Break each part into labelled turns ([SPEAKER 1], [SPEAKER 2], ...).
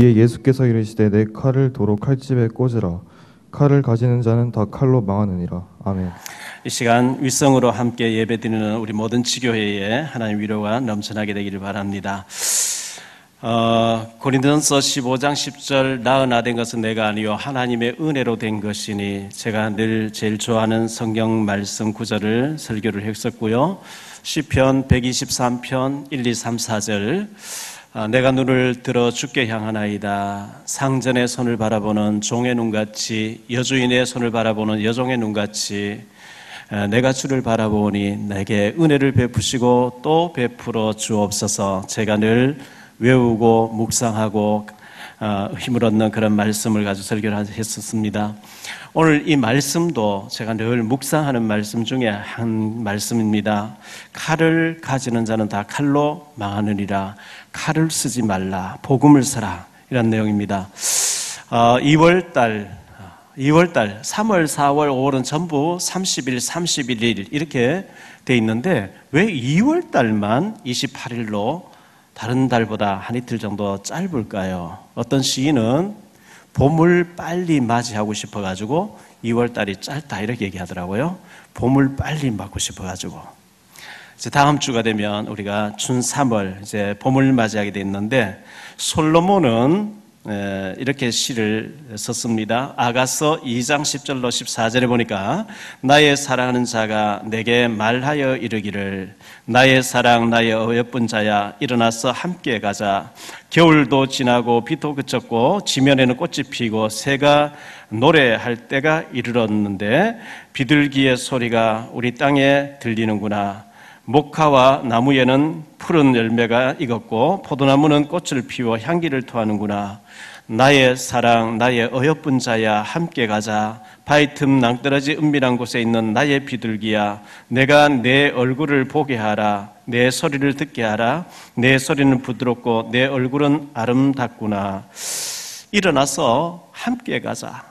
[SPEAKER 1] 이에 예수께서 이르시되 내 칼을 도로 칼집에 꽂으라. 칼을 가지는 자는 다 칼로 망하느니라. 아멘.
[SPEAKER 2] 이 시간 위성으로 함께 예배드리는 우리 모든 지교회에 하나님 위로가 넘쳐나게 되기를 바랍니다. 고린도전서 15장 10절 나으나 된 것은 내가 아니요 하나님의 은혜로 된 것이니, 제가 늘 제일 좋아하는 성경 말씀 구절을 설교를 했었고요. 시편 123편 1, 2, 3, 4절 내가 눈을 들어 주께 향하나이다. 상전의 손을 바라보는 종의 눈같이, 여주인의 손을 바라보는 여종의 눈같이 내가 주를 바라보니 내게 은혜를 베푸시고 또 베풀어 주옵소서. 제가 늘 외우고 묵상하고 힘을 얻는 그런 말씀을 가지고 설교를 했었습니다. 오늘 이 말씀도 제가 늘 묵상하는 말씀 중에 한 말씀입니다. 칼을 가지는 자는 다 칼로 망하느니라. 칼을 쓰지 말라. 복음을 써라. 이런 내용입니다. 2월달, 3월, 4월, 5월은 전부 30일, 31일 이렇게 돼 있는데 왜 2월달만 28일로 다른 달보다 한 이틀 정도 짧을까요? 어떤 시인은 봄을 빨리 맞이하고 싶어가지고 2월달이 짧다 이렇게 얘기하더라고요. 봄을 빨리 맞고 싶어가지고. 이제 다음 주가 되면 우리가 춘 3월 이제 봄을 맞이하게 돼 있는데, 솔로몬은 이렇게 시를 썼습니다. 아가서 2장 10절로 14절에 보니까 나의 사랑하는 자가 내게 말하여 이르기를 나의 사랑 나의 어여쁜 자야 일어나서 함께 가자. 겨울도 지나고 비도 그쳤고 지면에는 꽃이 피고 새가 노래할 때가 이르렀는데 비둘기의 소리가 우리 땅에 들리는구나. 목화와 나무에는 푸른 열매가 익었고 포도나무는 꽃을 피워 향기를 토하는구나. 나의 사랑 나의 어여쁜 자야 함께 가자. 바위 틈 낭떠러지 은밀한 곳에 있는 나의 비둘기야, 내가 내 얼굴을 보게 하라. 내 소리를 듣게 하라. 내 소리는 부드럽고 내 얼굴은 아름답구나. 일어나서 함께 가자.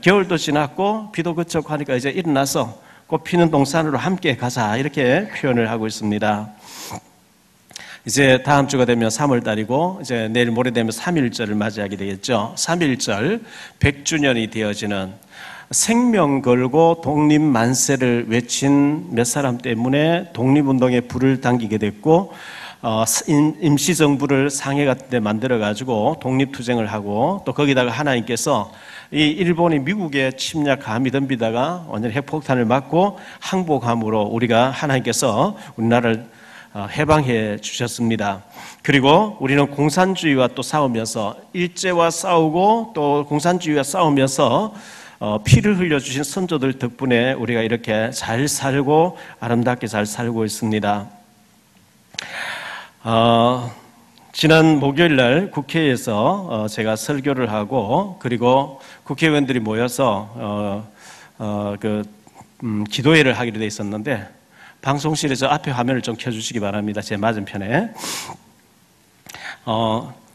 [SPEAKER 2] 겨울도 지났고 비도 그쳤고 하니까 이제 일어나서 꽃 피는 동산으로 함께 가자 이렇게 표현을 하고 있습니다. 이제 다음 주가 되면 3월 달이고 이제 내일 모레 되면 3.1절을 맞이하게 되겠죠. 3.1절 100주년이 되어지는, 생명 걸고 독립 만세를 외친 몇 사람 때문에 독립운동에 불을 당기게 됐고 임시정부를 상해 같은 데 만들어가지고 독립투쟁을 하고, 또 거기다가 하나님께서 이 일본이 미국에 침략감이 덤비다가 완전히 핵폭탄을 맞고 항복함으로 우리가 하나님께서 우리나라를 해방해 주셨습니다. 그리고 우리는 공산주의와 또 싸우면서, 일제와 싸우고 또 공산주의와 싸우면서 피를 흘려주신 선조들 덕분에 우리가 이렇게 잘 살고 아름답게 잘 살고 있습니다. 지난 목요일 날 국회에서 제가 설교를 하고, 그리고 국회의원들이 모여서 기도회를 하기로 돼 있었는데, 방송실에서 앞에 화면을 좀 켜주시기 바랍니다. 제 맞은편에.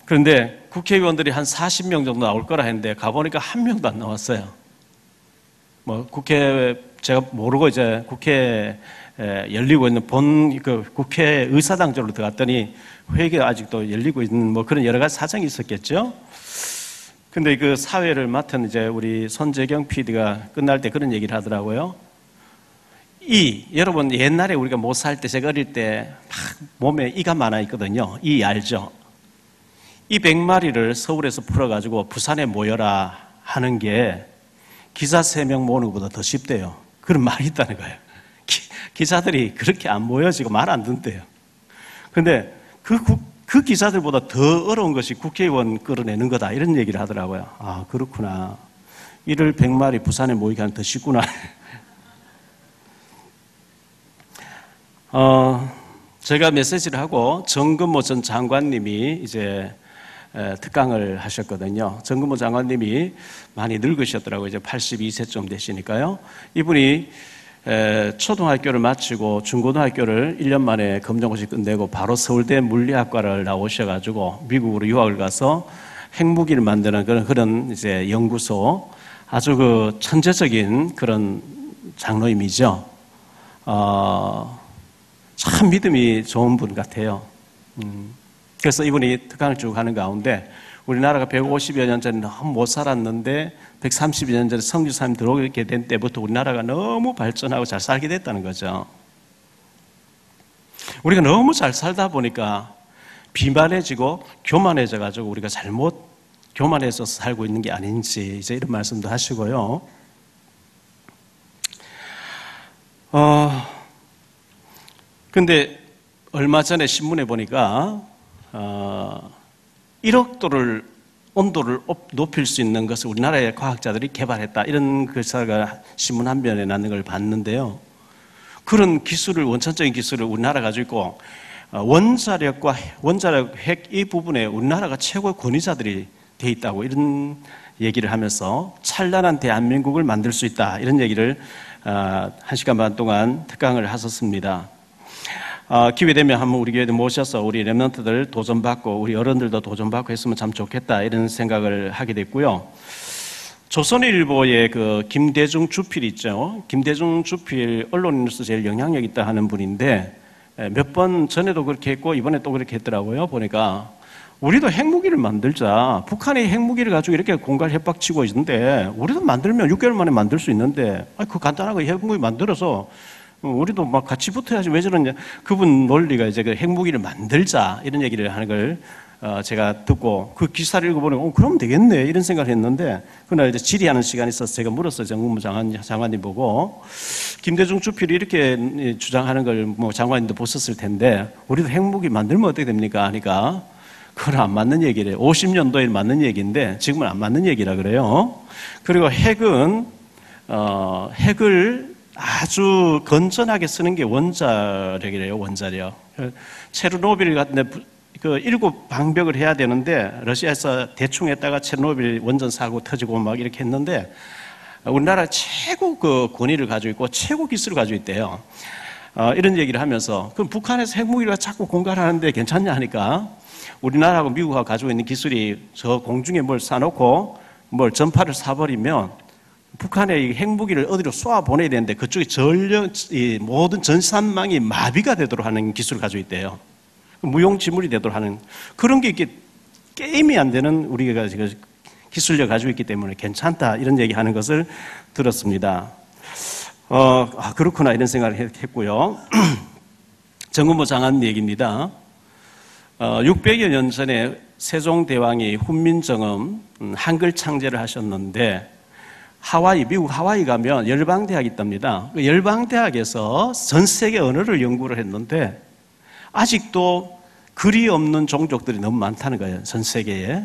[SPEAKER 2] 그런데 국회의원들이 한 40명 정도 나올 거라 했는데 가보니까 한 명도 안 나왔어요. 제가 모르고 이제 국회 열리고 있는 국회 의사당 쪽으로 들어갔더니 회의가 아직도 열리고 있는 그런 여러 가지 사정이 있었겠죠. 근데 그 사회를 맡은 이제 우리 손재경 PD가 끝날 때 그런 얘기를 하더라고요. 여러분 옛날에 우리가 못 살 때, 제가 어릴 때 막 몸에 이가 많아 있거든요. 알죠? 100마리를 서울에서 풀어가지고 부산에 모여라 하는 게 기사 3명 모으는 것보다 더 쉽대요. 그런 말이 있다는 거예요. 기사들이 그렇게 안 모여지고 말 안 듣대요. 근데 그 기사들보다 더 어려운 것이 국회의원 끌어내는 거다, 이런 얘기를 하더라고요. 아, 그렇구나. 이를 100마리 부산에 모이게 하면 더 쉽구나. 제가 메시지를 하고 정근모 전 장관님이 이제 특강을 하셨거든요. 정근모 장관님이 많이 늙으셨더라고요. 이제 82세쯤 되시니까요. 이분이 초등학교를 마치고 중고등학교를 1년 만에 검정고시 끝내고 바로 서울대 물리학과를 나오셔가지고 미국으로 유학을 가서 핵무기를 만드는 그런 이제 연구소, 아주 천재적인 그런 장로님이죠. 참 믿음이 좋은 분 같아요. 그래서 이분이 특강을 쭉 하는 가운데 우리나라가 150여 년 전에 너무 못 살았는데 130여 년 전에 선교사님 들어오게 된 때부터 우리나라가 너무 발전하고 잘 살게 됐다는 거죠. 우리가 너무 잘 살다 보니까 비만해지고 교만해져가지고 우리가 잘못 교만해서 살고 있는 게 아닌지 이제 이런 말씀도 하시고요. 근데 얼마 전에 신문에 보니까 1억 도를 온도를 높일 수 있는 것을 우리나라의 과학자들이 개발했다. 이런 기사가 신문 한 면에 나는 걸 봤는데요. 그런 기술을, 원천적인 기술을 우리나라 가지고 있고, 원자력 핵 이 부분에 우리나라가 최고의 권위자들이 돼 있다고 이런 얘기를 하면서 찬란한 대한민국을 만들 수 있다. 이런 얘기를 1시간 반 동안 특강을 하셨습니다. 기회 되면 한번 우리 교회에 모셔서 우리 렘넌트들 도전받고 우리 어른들도 도전받고 했으면 참 좋겠다 이런 생각을 하게 됐고요. 조선일보의 그 김대중 주필 있죠. 김대중 주필 언론인으로서 제일 영향력 있다 하는 분인데 몇 번 전에도 그렇게 했고 이번에 또 그렇게 했더라고요. 보니까 우리도 핵무기를 만들자. 북한이 핵무기를 가지고 이렇게 공갈 협박치고 있는데 우리도 만들면 6개월 만에 만들 수 있는데 그 간단하게 핵무기 만들어서 우리도 막 같이 붙어야지 왜 저러냐. 그분 논리가 이제 그 핵무기를 만들자 이런 얘기를 하는 걸 제가 듣고 그 기사를 읽어보니 그러면 되겠네 이런 생각을 했는데 그날 이제 질의하는 시간이 있어서 제가 물었어요. 정무부 장관님 보고 김대중 주필이 이렇게 주장하는 걸 뭐 장관님도 보셨을 텐데 우리도 핵무기 만들면 어떻게 됩니까? 하니까 그건 안 맞는 얘기래요. 50년도에 맞는 얘기인데 지금은 안 맞는 얘기라 그래요. 그리고 핵은 핵을 아주 건전하게 쓰는 게 원자력이래요. 원자력. 체르노빌 같은데 그 7 방벽을 해야 되는데 러시아에서 대충 했다가 체르노빌 원전 사고 터지고 막 이렇게 했는데 우리나라 최고 그 권위를 가지고 있고 최고 기술을 가지고 있대요. 이런 얘기를 하면서 그럼 북한에서 핵무기를 자꾸 공갈하는데 괜찮냐 하니까 우리나라하고 미국하고 가지고 있는 기술이 저 공중에 뭘 쏴놓고 뭘 전파를 쏴버리면 북한의 핵무기를 어디로 쏘아 보내야 되는데 그쪽에 모든 전산망이 마비가 되도록 하는 기술을 가지고 있대요. 무용지물이 되도록 하는 그런 게 이렇게 게임이 안 되는 우리가 지금 기술력 가지고 있기 때문에 괜찮다 이런 얘기하는 것을 들었습니다. 그렇구나 이런 생각을 했고요. 정무부 장관 얘기입니다. 600여 년 전에 세종대왕이 훈민정음 한글 창제를 하셨는데 미국 하와이 가면 열방대학이 있답니다. 열방대학에서 전 세계 언어를 연구를 했는데 아직도 글이 없는 종족들이 너무 많다는 거예요. 전 세계에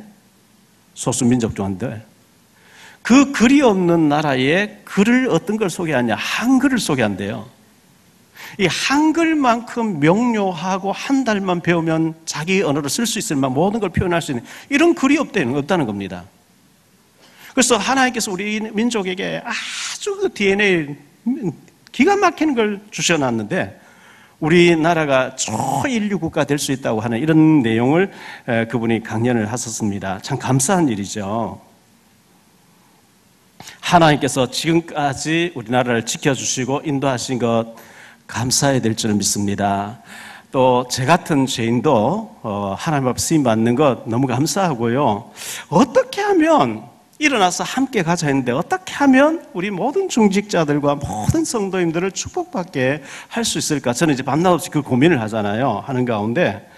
[SPEAKER 2] 소수민족 중인데 그 글이 없는 나라에 글을 어떤 걸 소개하냐 한글을 소개한대요. 이 한글만큼 명료하고 한 달만 배우면 자기 언어를 쓸 수 있을 만한 모든 걸 표현할 수 있는 이런 글이 없다는 겁니다. 그래서 하나님께서 우리 민족에게 아주 그 DNA 기가 막히는 걸 주셔놨는데 우리나라가 초인류 국가 될 수 있다고 하는 이런 내용을 그분이 강연을 하셨습니다. 참 감사한 일이죠. 하나님께서 지금까지 우리나라를 지켜주시고 인도하신 것 감사해야 될 줄 믿습니다. 또 제 같은 죄인도 하나님 앞에 쓰임 받는 것 너무 감사하고요. 어떻게 하면 일어나서 함께 가자 했는데 어떻게 하면 우리 모든 중직자들과 모든 성도님들을 축복받게 할 수 있을까? 저는 이제 밤낮 없이 그 고민을 하잖아요. 하는 가운데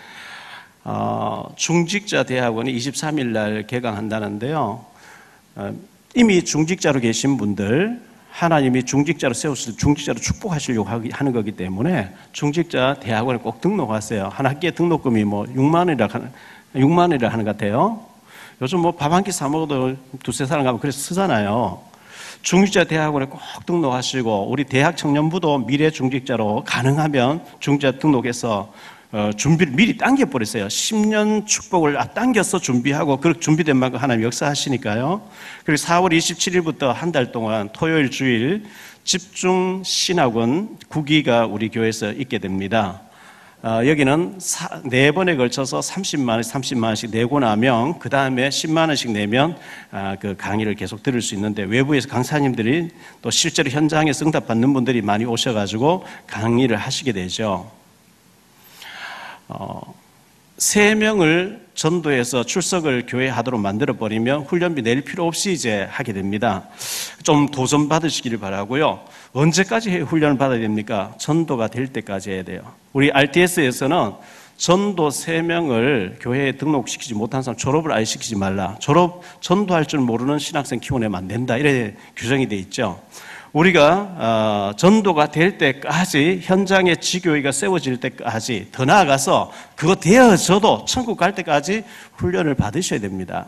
[SPEAKER 2] 중직자 대학원이 23일 날 개강한다는데요. 이미 중직자로 계신 분들 하나님이 중직자로 세우실 중직자로 축복하시려고 하는 거기 때문에 중직자 대학원에 꼭 등록하세요. 한 학기에 등록금이 뭐 6만 원이라 하는 것 같아요. 요즘 뭐 밥 한 끼 사 먹어도 두세 사람 가면 그래서 쓰잖아요. 중직자 대학원에 꼭 등록하시고 우리 대학 청년부도 미래 중직자로 가능하면 중직자 등록해서 준비를 미리 당겨버리세요. 10년 축복을 당겨서 준비하고 그렇게 준비된 만큼 하나님 역사하시니까요. 그리고 4월 27일부터 한 달 동안 토요일 주일 집중 신학원 9기가 우리 교회에서 있게 됩니다. 여기는 4번에 걸쳐서 30만 원씩 내고 나면 그 다음에 10만 원씩 내면 그 강의를 계속 들을 수 있는데 외부에서 강사님들이 또 실제로 현장에서 응답받는 분들이 많이 오셔가지고 강의를 하시게 되죠. 3명을 전도해서 출석을 교회 하도록 만들어버리면 훈련비 낼 필요 없이 이제 하게 됩니다. 좀 도전 받으시기를 바라고요. 언제까지 훈련을 받아야 됩니까? 전도가 될 때까지 해야 돼요. 우리 RTS에서는 전도 3명을 교회에 등록시키지 못한 사람 졸업을 아예 시키지 말라. 전도할 줄 모르는 신학생 키워내면 안 된다. 이래 규정이 돼 있죠. 우리가 전도가 될 때까지, 현장에 지교회가 세워질 때까지, 더 나아가서 그거 되어져도 천국 갈 때까지 훈련을 받으셔야 됩니다.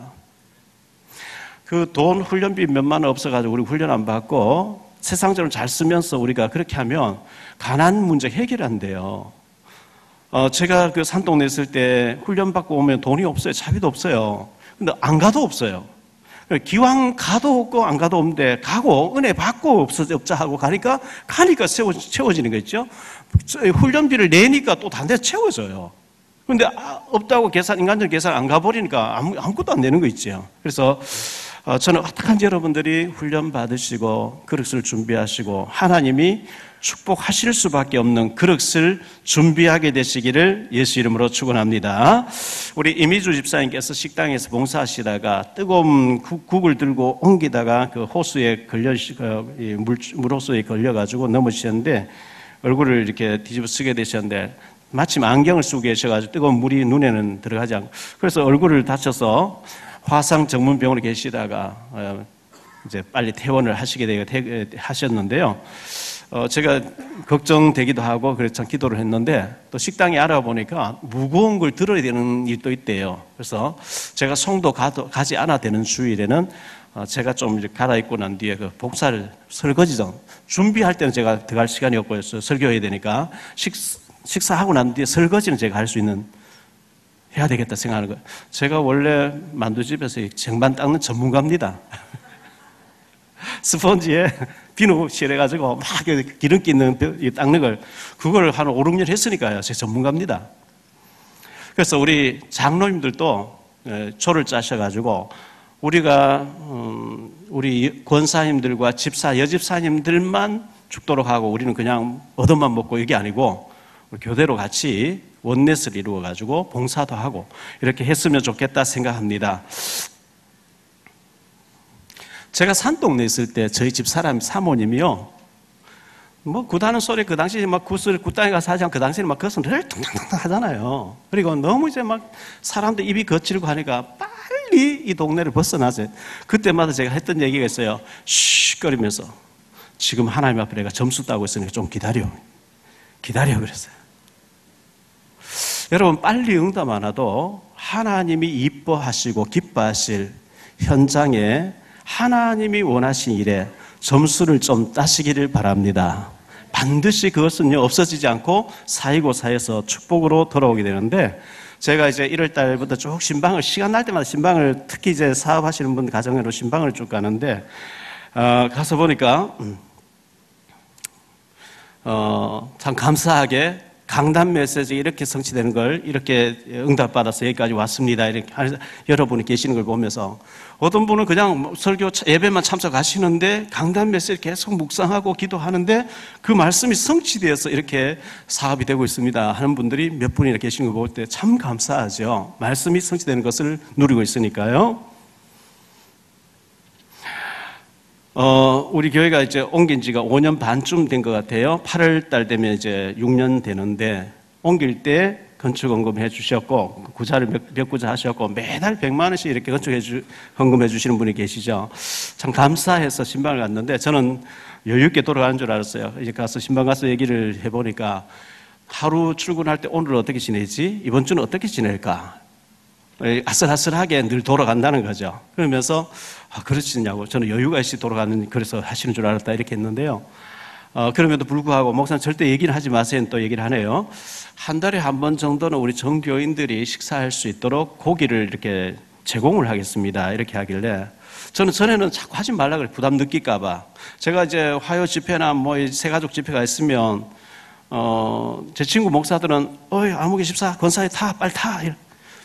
[SPEAKER 2] 그 돈 훈련비 몇만 원 없어가지고 우리 훈련 안 받고 세상적으로 잘 쓰면서 우리가 그렇게 하면 가난 문제 해결한대요. 제가 그 산동 냈을 때 훈련 받고 오면 돈이 없어요. 차비도 없어요. 근데 안 가도 없어요. 기왕 가도 없고 안 가도 없는데 가고 은혜 받고 없자 하고 가니까 채워지는 거 있죠. 훈련비를 내니까 또 다른 데 채워져요. 근데 없다고 인간적 계산 안 가버리니까 아무것도 안 되는 거 있죠. 그래서 저는 어떡한지 여러분들이 훈련 받으시고 그릇을 준비하시고 하나님이 축복하실 수밖에 없는 그릇을 준비하게 되시기를 예수 이름으로 축원합니다. 우리 이미주 집사님께서 식당에서 봉사하시다가 뜨거운 국을 들고 옮기다가 그 호수에 물호수에 걸려가지고 넘어지셨는데 얼굴을 이렇게 뒤집어 쓰게 되셨는데 마침 안경을 쓰고 계셔가지고 뜨거운 물이 눈에는 들어가지 않고 그래서 얼굴을 다쳐서 화상 전문병원에 계시다가 이제 빨리 퇴원을 하셨는데요. 제가 걱정되기도 하고 그래서 참 기도를 했는데 또 식당에 알아보니까 무거운 걸 들어야 되는 일도 있대요. 그래서 제가 송도 가지 않아 되는 주일에는 제가 좀 이렇게 갈아입고 난 뒤에 그 복사를 설거지 전 준비할 때는 제가 들어갈 시간이 없고 설교해야 되니까 식사하고 난 뒤에 설거지는 제가 할 수 있는 해야 되겠다 생각하는 거예요. 제가 원래 만두집에서 쟁반 닦는 전문가입니다. 스펀지에 비누 칠해가지고 막 기름기 있는 닦는 걸 그걸 한 5, 6년 했으니까요. 제가 전문가입니다. 그래서 우리 장로님들도 조를 짜셔가지고 우리가 우리 권사님들과 여집사님들만 죽도록 하고 우리는 그냥 얻어만 먹고 이게 아니고 교대로 같이 원넷을 이루어가지고 봉사도 하고 이렇게 했으면 좋겠다 생각합니다. 제가 산동네 있을 때 저희 집 사모님이요. 뭐 굿하는 소리 그 당시에 막 굿을 굿땅에 가서 하지 않고 그 당시에는 막 그것은 늘 퉁퉁퉁 하잖아요. 그리고 너무 이제 막 사람들 입이 거칠고 하니까 빨리 이 동네를 벗어나세요. 그때마다 제가 했던 얘기가 있어요. 쉿거리면서 지금 하나님 앞에 내가 점수 따고 있으니까 좀 기다려 그랬어요. 여러분 빨리 응답 안 와도 하나님이 이뻐하시고 기뻐하실 현장에 하나님이 원하신 일에 점수를 좀 따시기를 바랍니다. 반드시 그것은요 없어지지 않고 사이고 사에서 축복으로 돌아오게 되는데 제가 이제 1월 달부터 쭉 시간 날 때마다 신방을 특히 이제 사업하시는 분 가정으로 신방을 쭉 가는데 가서 보니까 참 감사하게 강단 메시지 이렇게 성취되는 걸 이렇게 응답받아서 여기까지 왔습니다. 이렇게 여러분이 계시는 걸 보면서 어떤 분은 그냥 설교 예배만 참석하시는데 강단 메시지 계속 묵상하고 기도하는데 그 말씀이 성취되어서 이렇게 사업이 되고 있습니다 하는 분들이 몇 분이나 계시는 걸 볼 때 참 감사하죠. 말씀이 성취되는 것을 누리고 있으니까요. 우리 교회가 이제 옮긴 지가 5년 반쯤 된 것 같아요. 8월 달 되면 이제 6년 되는데, 옮길 때 건축헌금 해주셨고, 구자를 몇 구자 하셨고, 매달 100만원씩 이렇게 헌금해 주시는 분이 계시죠. 참 감사해서 신방을 갔는데, 저는 여유있게 돌아가는 줄 알았어요. 이제 가서 신방 가서 얘기를 해보니까, 하루 출근할 때 오늘 어떻게 지내지? 이번 주는 어떻게 지낼까? 아슬아슬하게 늘 돌아간다는 거죠. 그러면서 그러시냐고 저는 여유가 있이 돌아가는 그래서 하시는 줄 알았다 이렇게 했는데요. 그럼에도 불구하고 목사님 절대 얘기는 하지 마세요 또 얘기를 하네요. 한 달에 한 번 정도는 우리 정교인들이 식사할 수 있도록 고기를 이렇게 제공을 하겠습니다 이렇게 하길래 저는 전에는 자꾸 하지 말라 그래 부담 느낄까 봐. 제가 이제 화요 집회나 뭐 새가족 집회가 있으면 제 친구 목사들은 아무개 집사 권사에 타 빨리 타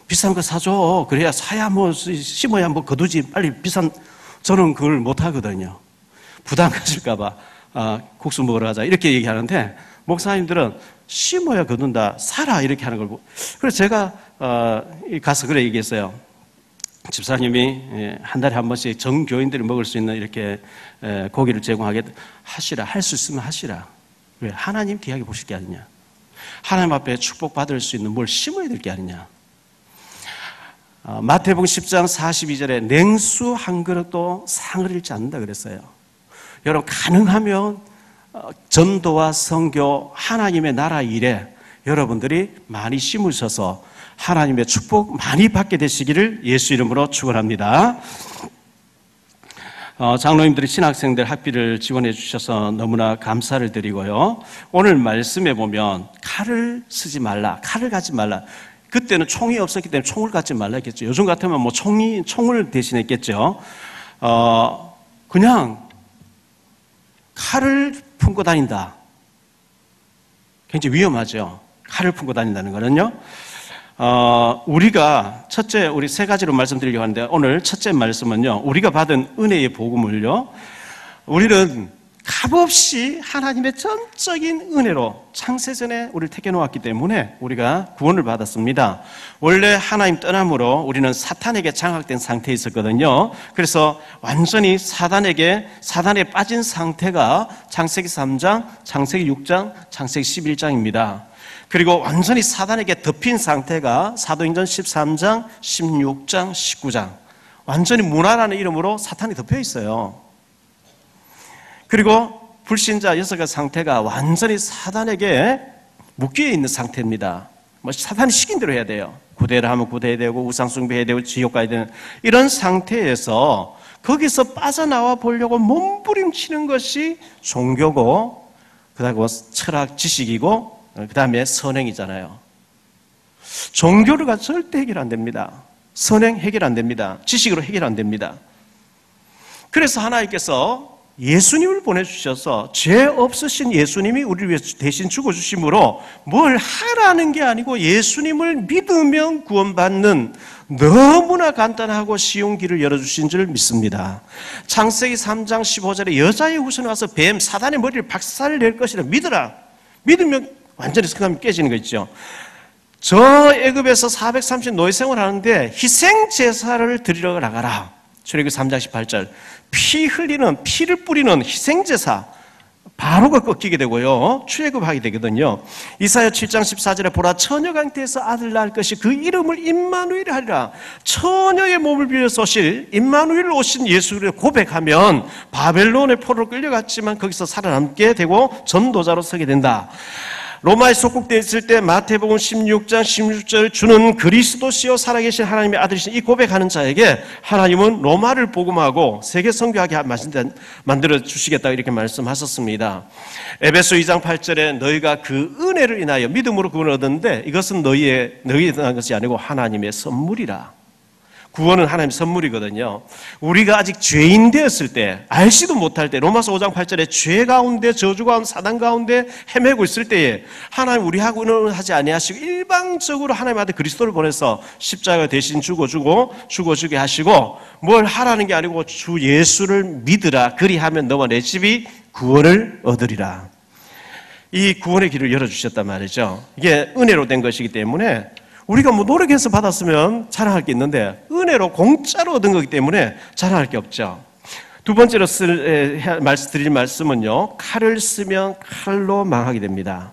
[SPEAKER 2] 비싼 거 사줘. 그래야 사야 뭐 심어야 뭐 거두지. 빨리 비싼. 저는 그걸 못 하거든요. 부담 가질까봐 국수 먹으러 가자 이렇게 얘기하는데 목사님들은 심어야 거둔다. 사라 이렇게 하는 걸 보고 그래서 제가 가서 그래 얘기했어요. 집사님이 한 달에 한 번씩 정교인들이 먹을 수 있는 이렇게 고기를 제공하겠다. 하시라. 할 수 있으면 하시라. 왜? 하나님 귀하게 보실 게 아니냐. 하나님 앞에 축복받을 수 있는 뭘 심어야 될 게 아니냐. 마태복음 10장 42절에 냉수 한 그릇도 상을 잃지 않는다 그랬어요. 여러분 가능하면 전도와 선교, 하나님의 나라 일에 여러분들이 많이 심으셔서 하나님의 축복 많이 받게 되시기를 예수 이름으로 축원합니다. 장로님들이 신학생들 학비를 지원해 주셔서 너무나 감사를 드리고요. 오늘 말씀에 보면 칼을 쓰지 말라, 칼을 갖지 말라. 그때는 총이 없었기 때문에 총을 갖지 말라 했겠죠. 요즘 같으면 뭐 총을 대신했겠죠. 그냥 칼을 품고 다닌다. 굉장히 위험하죠. 칼을 품고 다닌다는 거는요. 우리가 첫째, 우리 세 가지로 말씀드리려고 하는데 오늘 첫째 말씀은요. 우리가 받은 은혜의 복음을요. 우리는 값없이 하나님의 전적인 은혜로 창세전에 우리를 택해 놓았기 때문에 우리가 구원을 받았습니다. 원래 하나님 떠남으로 우리는 사탄에게 장악된 상태에 있었거든요. 그래서 완전히 사단에 빠진 상태가 창세기 3장, 창세기 6장, 창세기 11장입니다. 그리고 완전히 사단에게 덮인 상태가 사도행전 13장, 16장, 19장. 완전히 문화라는 이름으로 사탄이 덮여 있어요. 그리고 불신자 여섯의 상태가 완전히 사단에게 묶여 있는 상태입니다. 뭐 사탄이 시킨 대로 해야 돼요. 구대를 하면 구대해야 되고 우상 숭배해야 되고 지옥 가야 되는 이런 상태에서 거기서 빠져나와 보려고 몸부림치는 것이 종교고 그다음에 철학 지식이고 그다음에 선행이잖아요. 종교를 가지고 절대 해결 안 됩니다. 선행 해결 안 됩니다. 지식으로 해결 안 됩니다. 그래서 하나님께서 예수님을 보내주셔서 죄 없으신 예수님이 우리를 위해서 대신 죽어주심으로 뭘 하라는 게 아니고 예수님을 믿으면 구원받는 너무나 간단하고 쉬운 길을 열어주신 줄 믿습니다. 창세기 3장 15절에 여자의 후손이 와서 뱀 사단의 머리를 박살낼 것이라 믿으라. 믿으면 완전히 성함이 깨지는 거 있죠. 저 애굽에서 430 노예 생활하는데 희생 제사를 드리러 나가라. 출애굽기 3장 18절. 피를 뿌리는 희생제사 바로가 꺾이게 되고요. 출애굽하게 되거든요. 이사야 7장 14절에 보라 처녀가 잉태해서 아들 낳을 것이 그 이름을 임마누엘 하리라. 처녀의 몸을 빌려서 오실 임마누엘 오신 예수를 고백하면 바벨론의 포로로 끌려갔지만 거기서 살아남게 되고 전도자로 서게 된다. 로마에 속국되어 있을 때 마태복음 16장 16절 주는 그리스도시요 살아계신 하나님의 아들이신 이 고백하는 자에게 하나님은 로마를 복음하고 세계 선교하게 만들어 주시겠다 이렇게 말씀하셨습니다. 에베소 2장 8절에 너희가 그 은혜를 인하여 믿음으로 구원을 얻었는데 이것은 너희에 대한 것이 아니고 하나님의 선물이라. 구원은 하나님의 선물이거든요. 우리가 아직 죄인 되었을 때, 알지도 못할 때, 로마서 5장 8절에 죄 가운데, 저주 가운데, 사단 가운데 헤매고 있을 때에 하나님 우리하고는 하지 아니하시고 일방적으로 하나님 아들 그리스도를 보내서 십자가 대신 죽어주게 하시고 뭘 하라는 게 아니고 주 예수를 믿으라. 그리하면 너와 내 집이 구원을 얻으리라. 이 구원의 길을 열어주셨단 말이죠. 이게 은혜로 된 것이기 때문에 우리가 뭐 노력해서 받았으면 자랑할 게 있는데 은혜로 공짜로 얻은 거기 때문에 자랑할 게 없죠. 두 번째로 드릴 말씀은요. 칼을 쓰면 칼로 망하게 됩니다.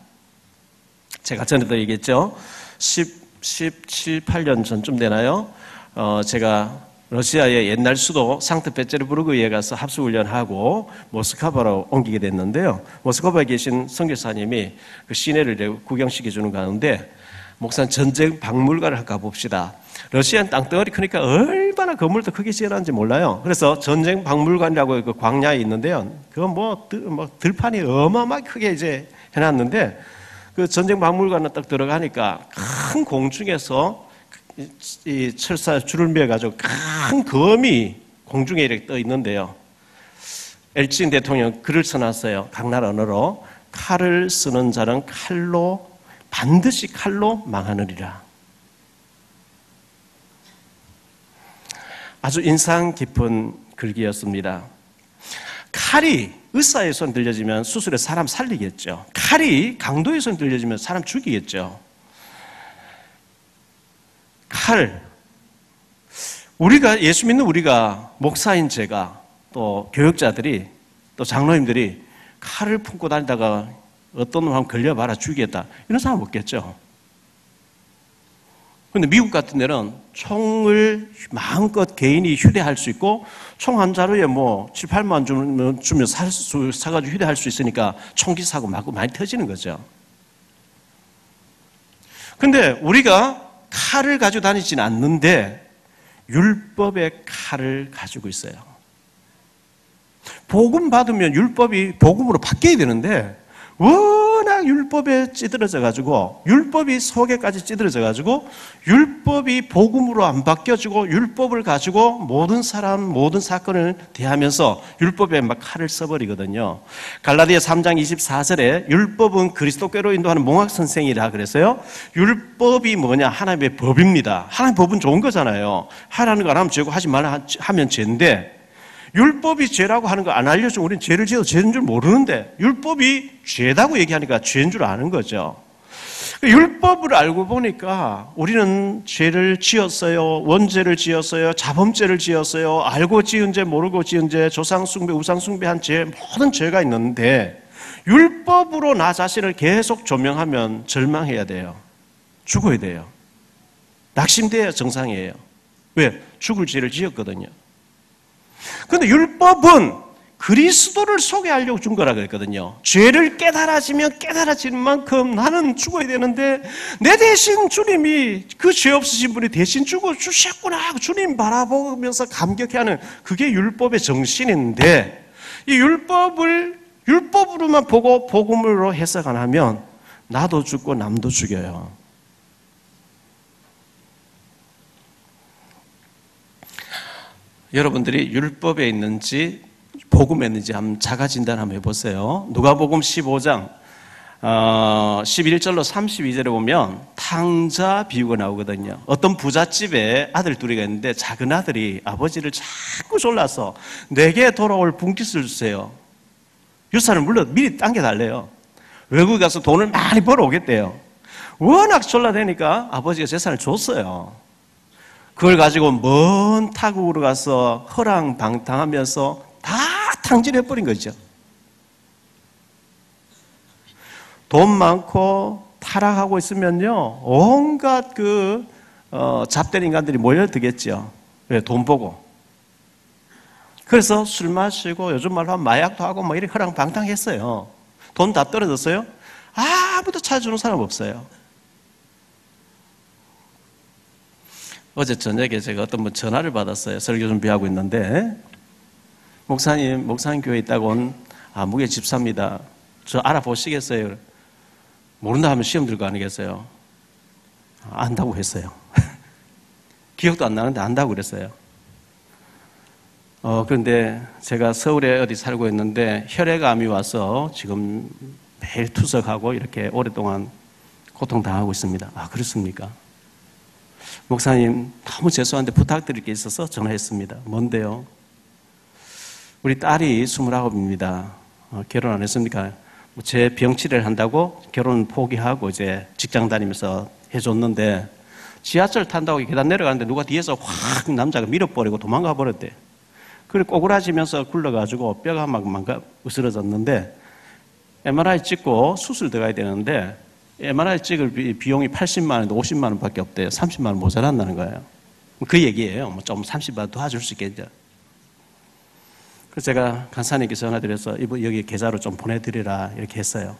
[SPEAKER 2] 제가 전에도 얘기했죠. 17, 8년 전쯤 되나요? 제가 러시아의 옛날 수도 상트페테르부르크에 가서 합수훈련하고 모스크바로 옮기게 됐는데요. 모스크바에 계신 선교사님이 그 시내를 구경시켜주는 가운데 목사님 전쟁 박물관을 할까 봅시다. 러시아는 땅덩어리 크니까 얼마나 건물도 크게 지어놨는지 몰라요. 그래서 전쟁 박물관이라고 그 광야에 있는데요. 그건 뭐 들판이 어마어마하게 크게 이제 해놨는데 그 전쟁 박물관에 딱 들어가니까 큰 공중에서 이 철사 줄을 매가지고 큰 검이 공중에 이렇게 떠 있는데요. 엘친 대통령 글을 써놨어요. 각 나라 언어로 칼을 쓰는 자는 반드시 칼로 망하느니라. 아주 인상 깊은 글귀였습니다. 칼이 의사의 손 들려지면 수술에 사람 살리겠죠. 칼이 강도의 손 들려지면 사람 죽이겠죠. 칼. 우리가, 예수 믿는 우리가, 목사인 제가, 또 교육자들이, 또 장로님들이 칼을 품고 다니다가 어떤 놈 한번 걸려봐라 죽이겠다. 이런 사람 없겠죠. 근데 미국 같은 데는 총을 마음껏 개인이 휴대할 수 있고, 총 한 자루에 뭐 7, 8만 주면 사가지고 휴대할 수 있으니까 총기 사고 많이 터지는 거죠. 근데 우리가 칼을 가지고 다니지는 않는데 율법의 칼을 가지고 있어요. 복음 받으면 율법이 복음으로 바뀌어야 되는데 워낙 율법에 찌들어져 가지고, 율법이 속에까지 찌들어져 가지고 율법이 복음으로 안 바뀌어지고 율법을 가지고 모든 사람 모든 사건을 대하면서 율법에 막 칼을 써버리거든요. 갈라디아 3장 24절에 율법은 그리스도께로 인도하는 몽학 선생이라 그랬어요. 율법이 뭐냐? 하나님의 법입니다. 하나님의 법은 좋은 거잖아요. 하라는 거 안 하면 죄고 하지 말라 하면 죄인데, 율법이 죄라고 하는 거 안 알려주면 우리는 죄를 지어도 죄인 줄 모르는데 율법이 죄다고 얘기하니까 죄인 줄 아는 거죠. 율법을 알고 보니까 우리는 죄를 지었어요. 원죄를 지었어요. 자범죄를 지었어요. 알고 지은 죄, 모르고 지은 죄, 조상숭배, 우상숭배한 죄, 모든 죄가 있는데 율법으로 나 자신을 계속 조명하면 절망해야 돼요. 죽어야 돼요. 낙심돼야 정상이에요. 왜? 죽을 죄를 지었거든요. 그런데 율법은 그리스도를 소개하려고 준 거라 그랬거든요. 죄를 깨달아지면 깨달아지는 만큼 나는 죽어야 되는데 내 대신 주님이, 그 죄 없으신 분이 대신 죽어 주셨구나 하고 주님 바라보면서 감격해하는, 그게 율법의 정신인데, 이 율법으로만 보고 복음으로 해석 안 하면 나도 죽고 남도 죽여요. 여러분들이 율법에 있는지 복음에 있는지 한번 자가 진단 한번 해보세요. 누가복음 15장 11절로 32절에 보면 탕자 비유가 나오거든요. 어떤 부잣집에 아들 둘이가 있는데 작은 아들이 아버지를 자꾸 졸라서 내게 돌아올 분깃을 주세요. 유산을 물론 미리 당겨달래요. 외국에 가서 돈을 많이 벌어오겠대요. 워낙 졸라대니까 아버지가 재산을 줬어요. 그걸 가지고 먼 타국으로 가서 허랑방탕하면서 다 탕진해버린 거죠. 돈 많고 타락하고 있으면요, 온갖 잡된 인간들이 몰려들겠죠. 왜? 돈 보고. 그래서 술 마시고 요즘 말로 하면 마약도 하고 뭐 이렇게 허랑방탕했어요. 돈 다 떨어졌어요? 아무도 찾아주는 사람 없어요. 어제 저녁에 제가 어떤 분 전화를 받았어요. 설교 준비하고 있는데, 목사님 교회에 있다고 온 무게 집사입니다. 저 알아보시겠어요? 모른다 하면 시험 들 거 아니겠어요? 안다고 했어요. 기억도 안 나는데 안다고 그랬어요. 그런데 제가 서울에 어디 살고 있는데 혈액암이 와서 지금 매일 투석하고 이렇게 오랫동안 고통당하고 있습니다. 아, 그렇습니까? 목사님, 너무 죄송한데 부탁드릴 게 있어서 전화했습니다. 뭔데요? 우리 딸이 29입니다. 결혼 안 했습니까? 제 병치레를 한다고 결혼 포기하고 이제 직장 다니면서 해줬는데, 지하철 탄다고 계단 내려가는데 누가 뒤에서 확 남자가 밀어버리고 도망가 버렸대. 그래 꼬꾸라지면서 굴러가지고 뼈가 막 으스러졌는데, MRI 찍고 수술 들어가야 되는데 MRI 찍을 비용이 80만 원인데 50만 원밖에 없대요. 30만 원 모자란다는 거예요. 그 얘기예요. 뭐 좀 30만 원 도와줄 수 있겠죠. 그래서 제가 간사님께 전화드려서 여기 계좌로 좀 보내드리라 이렇게 했어요.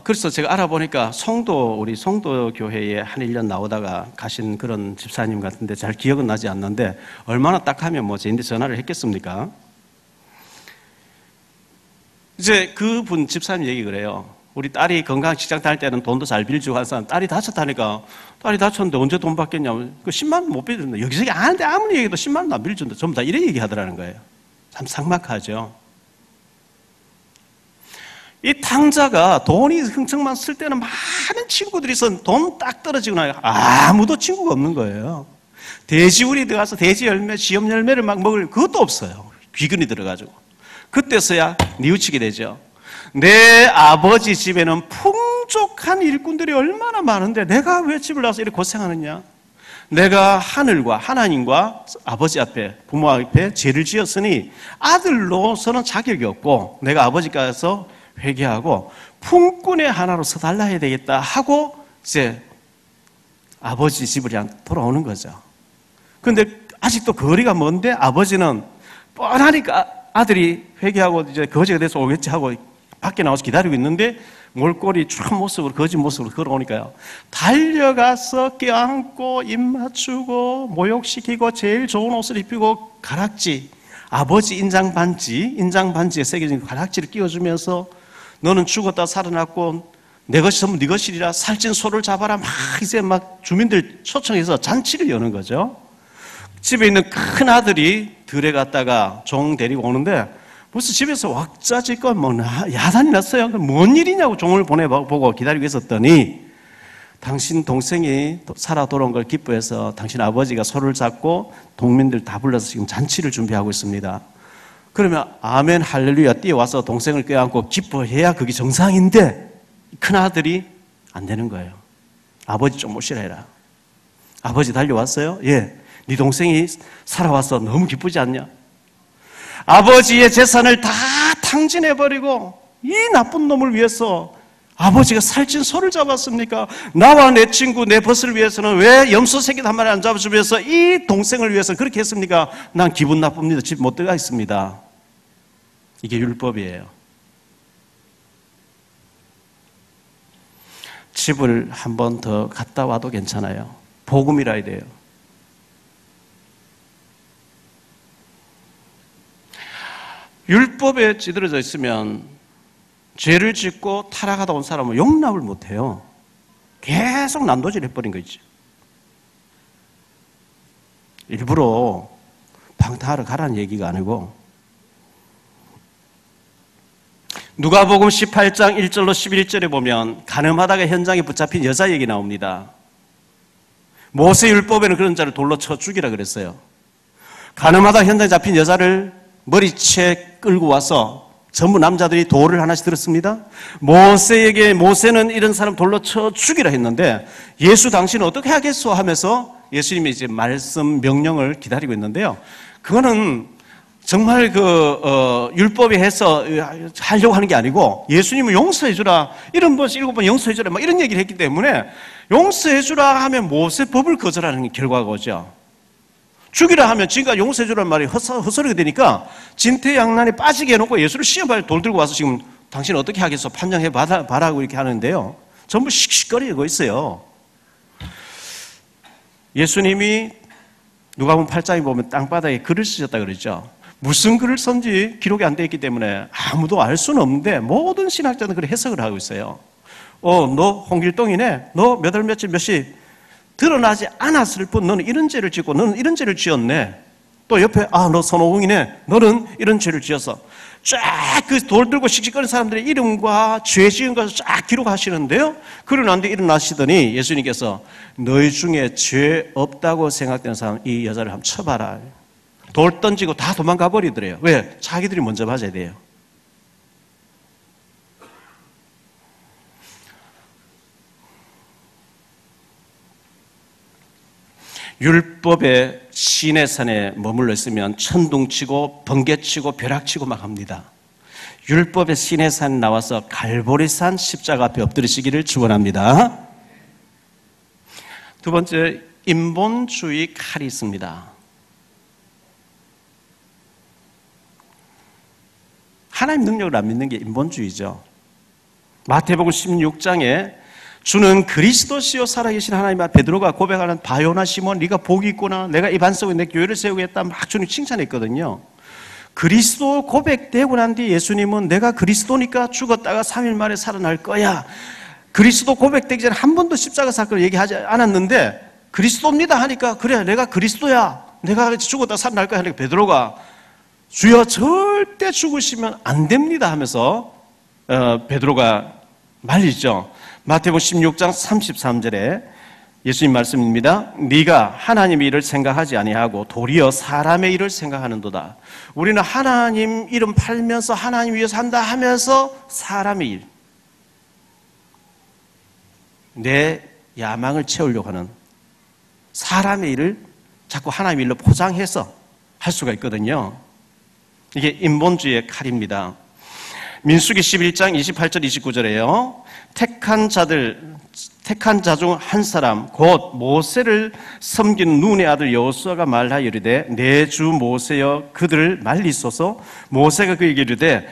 [SPEAKER 2] 그래서 제가 알아보니까 우리 송도 교회에 한 1년 나오다가 가신 그런 집사님 같은데 잘 기억은 나지 않는데, 얼마나 딱 하면 뭐 저한테 전화를 했겠습니까? 이제 그분 집사님 얘기 그래요. 우리 딸이 건강 직장 다닐 때는 돈도 잘 빌려주고 한 사람, 딸이 다쳤다니까, 딸이 다쳤는데 언제 돈 받겠냐고, 그 10만 원 못 빌려준다. 여기저기 아는데 아무리 얘기해도 10만 원도 안 빌려준다. 전부 다 이런 얘기 하더라는 거예요. 참 삭막하죠. 이 탕자가 돈이 흥청만 쓸 때는 많은 친구들이 있어 돈 딱 떨어지고 나니까 아무도 친구가 없는 거예요. 돼지우리 들어가서 돼지 열매, 지엽 열매를 막 먹을 그것도 없어요. 귀근이 들어가지고. 그때서야 뉘우치게 되죠. 내 아버지 집에는 풍족한 일꾼들이 얼마나 많은데 내가 왜 집을 나와서 이렇게 고생하느냐? 내가 하늘과 하나님과 아버지 앞에, 부모 앞에 죄를 지었으니 아들로서는 자격이 없고 내가 아버지께서 회개하고 품꾼의 하나로 서달라야 되겠다 하고 이제 아버지 집을 향 돌아오는 거죠. 그런데 아직도 거리가 먼데 아버지는 뻔하니까 아들이 회개하고 이제 거지가 돼서 오겠지 하고 밖에 나와서 기다리고 있는데 몰골이 촥 모습으로, 거지 모습으로 걸어오니까요. 달려가서 껴안고 입 맞추고 모욕시키고 제일 좋은 옷을 입히고 가락지, 아버지 인장 반지에 새겨진 가락지를 끼워주면서 너는 죽었다 살아났고 내 것이 전부 네 것이리라, 살찐 소를 잡아라, 막 이제 막 주민들 초청해서 잔치를 여는 거죠. 집에 있는 큰 아들이 들에 갔다가 종 데리고 오는데 무슨 집에서 왁자지껄 뭐 야단이 났어요. 뭔 일이냐고 종을 보내보고 기다리고 있었더니 당신 동생이 살아 돌아온 걸 기뻐해서 당신 아버지가 소를 잡고 동민들 다 불러서 지금 잔치를 준비하고 있습니다. 그러면 아멘 할렐루야 뛰어와서 동생을 껴안고 기뻐해야 그게 정상인데 큰 아들이 안 되는 거예요. 아버지 좀 모시라 해라. 아버지 달려왔어요? 예. 네 동생이 살아와서 너무 기쁘지 않냐? 아버지의 재산을 다 탕진해버리고 이 나쁜 놈을 위해서 아버지가 살찐 소를 잡았습니까? 나와 내 친구, 내 벗을 위해서는 왜 염소 새끼 한 마리 안 잡아주면서 이 동생을 위해서 그렇게 했습니까? 난 기분 나쁩니다. 집 못 들어가 있습니다. 이게 율법이에요. 집을 한 번 더 갔다 와도 괜찮아요. 복음이라 해야 돼요. 율법에 찌들어져 있으면 죄를 짓고 타락하다 온 사람은 용납을 못해요. 계속 난도질 해버린 거 있지. 일부러 방탕하러 가라는 얘기가 아니고 누가복음 18장 1절로 11절에 보면 가늠하다가 현장에 붙잡힌 여자 얘기 나옵니다. 모세율법에는 그런 자를 돌로 쳐 죽이라 그랬어요. 가늠하다가 현장에 잡힌 여자를 머리채 끌고 와서 전부 남자들이 돌을 하나씩 들었습니다. 모세는 이런 사람 돌로 쳐 죽이라 했는데 예수 당신은 어떻게 하겠소 하면서 예수님이 이제 말씀 명령을 기다리고 있는데요. 그거는 정말 율법에 해서 하려고 하는 게 아니고 예수님은 용서해주라, 7번 용서해주라 막 이런 얘기를 했기 때문에 용서해주라 하면 모세 법을 거절하는 결과가 오죠. 죽이라 하면 지금까지 용서해주라는 말이 헛소리가 되니까 진퇴양난에 빠지게 해놓고 예수를 시험할 돌 들고 와서 지금 당신 어떻게 하겠어? 판정해 봐라고 이렇게 하는데요. 전부 씩씩거리고 있어요. 예수님이 누가복음 8장에 보면 땅바닥에 글을 쓰셨다 그랬죠. 무슨 글을 썼는지 기록이 안 되어 있기 때문에 아무도 알 수는 없는데 모든 신학자들은 그렇게 해석을 하고 있어요. 너 홍길동이네. 너 몇 월 며칠 몇 시 드러나지 않았을 뿐 너는 이런 죄를 짓고 너는 이런 죄를 지었네. 또 옆에 너 손오공이네. 너는 이런 죄를 지었어. 쫙 그 돌 들고 씩씩거리는 사람들의 이름과 죄 지은 것을 쫙 기록하시는데요. 그러고 일어나시더니 예수님께서 너희 중에 죄 없다고 생각되는 사람 이 여자를 한번 쳐봐라. 돌 던지고 다 도망가 버리더래요. 왜? 자기들이 먼저 맞아야 돼요. 율법의 시내산에 머물러 있으면 천둥치고 번개치고 벼락치고 막 합니다. 율법의 시내산 나와서 갈보리산 십자가 앞에 엎드리시기를 축원합니다. 두 번째, 인본주의 칼이 있습니다. 하나님 능력을 안 믿는 게 인본주의죠. 마태복음 16장에 주는 그리스도시요 살아계신 하나님 앞에 베드로가 고백하는 바요나 시몬 네가 복이 있구나. 내가 이 반석에 내 교회를 세우겠다. 막 주님 칭찬했거든요. 그리스도 고백되고 난 뒤 예수님은 내가 그리스도니까 죽었다가 3일 만에 살아날 거야. 그리스도 고백되기 전에 한 번도 십자가 사건을 얘기하지 않았는데 그리스도입니다 하니까 그래 내가 그리스도야. 내가 죽었다가 살아날 거야 하니까 베드로가 주여 절대 죽으시면 안 됩니다 하면서 베드로가 말리죠. 마태복음 16장 33절에 예수님 말씀입니다. 네가 하나님의 일을 생각하지 아니하고 도리어 사람의 일을 생각하는도다. 우리는 하나님 이름 팔면서 하나님 위해서 한다 하면서 사람의 일, 내 야망을 채우려고 하는 사람의 일을 자꾸 하나님의 일로 포장해서 할 수가 있거든요. 이게 인본주의의 칼입니다. 민수기 11장 28절 29절에요. 택한 자 중 한 사람 곧 모세를 섬기는 눈의 아들 여호수아가 말하여 이르되 내 주 모세여 그들을 말리소서. 모세가 그에게 이르되